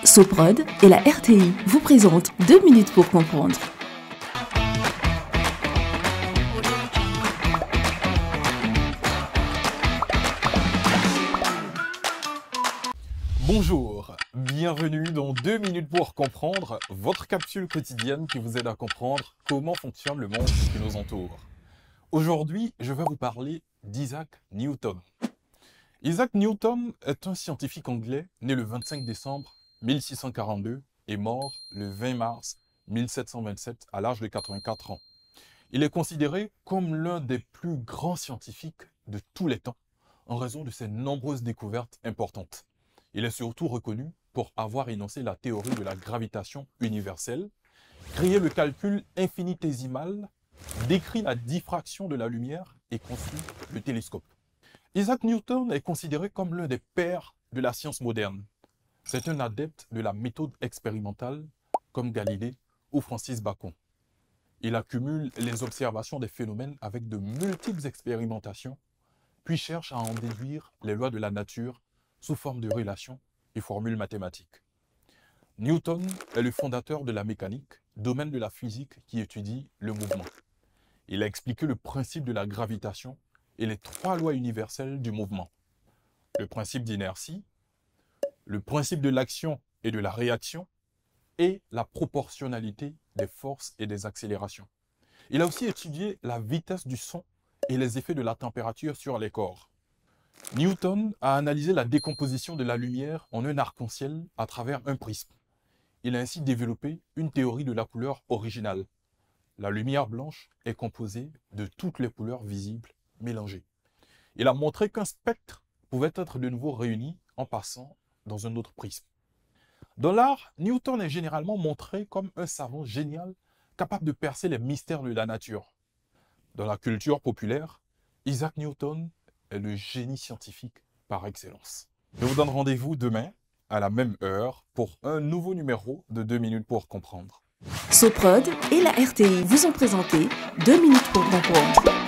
Soprod et la RTI vous présentent 2 minutes pour comprendre. Bonjour, bienvenue dans 2 minutes pour comprendre, votre capsule quotidienne qui vous aide à comprendre comment fonctionne le monde qui nous entoure. Aujourd'hui, je vais vous parler d'Isaac Newton. Isaac Newton est un scientifique anglais né le 25 décembre 1642 et mort le 20 mars 1727 à l'âge de 84 ans. Il est considéré comme l'un des plus grands scientifiques de tous les temps en raison de ses nombreuses découvertes importantes. Il est surtout reconnu pour avoir énoncé la théorie de la gravitation universelle, créé le calcul infinitésimal, décrit la diffraction de la lumière et conçu le télescope. Isaac Newton est considéré comme l'un des pères de la science moderne. C'est un adepte de la méthode expérimentale comme Galilée ou Francis Bacon. Il accumule les observations des phénomènes avec de multiples expérimentations, puis cherche à en déduire les lois de la nature sous forme de relations et formules mathématiques. Newton est le fondateur de la mécanique, domaine de la physique qui étudie le mouvement. Il a expliqué le principe de la gravitation et les 3 lois universelles du mouvement. Le principe d'inertie, le principe de l'action et de la réaction, et la proportionnalité des forces et des accélérations. Il a aussi étudié la vitesse du son et les effets de la température sur les corps. Newton a analysé la décomposition de la lumière en un arc-en-ciel à travers un prisme. Il a ainsi développé une théorie de la couleur originale. La lumière blanche est composée de toutes les couleurs visibles mélangées. Il a montré qu'un spectre pouvait être de nouveau réuni en passant dans un autre prisme. Dans l'art, Newton est généralement montré comme un savant génial capable de percer les mystères de la nature. Dans la culture populaire, Isaac Newton est le génie scientifique par excellence. Je vous donne rendez-vous demain à la même heure pour un nouveau numéro de 2 minutes pour comprendre. Soprod et la RTI vous ont présenté 2 minutes pour comprendre.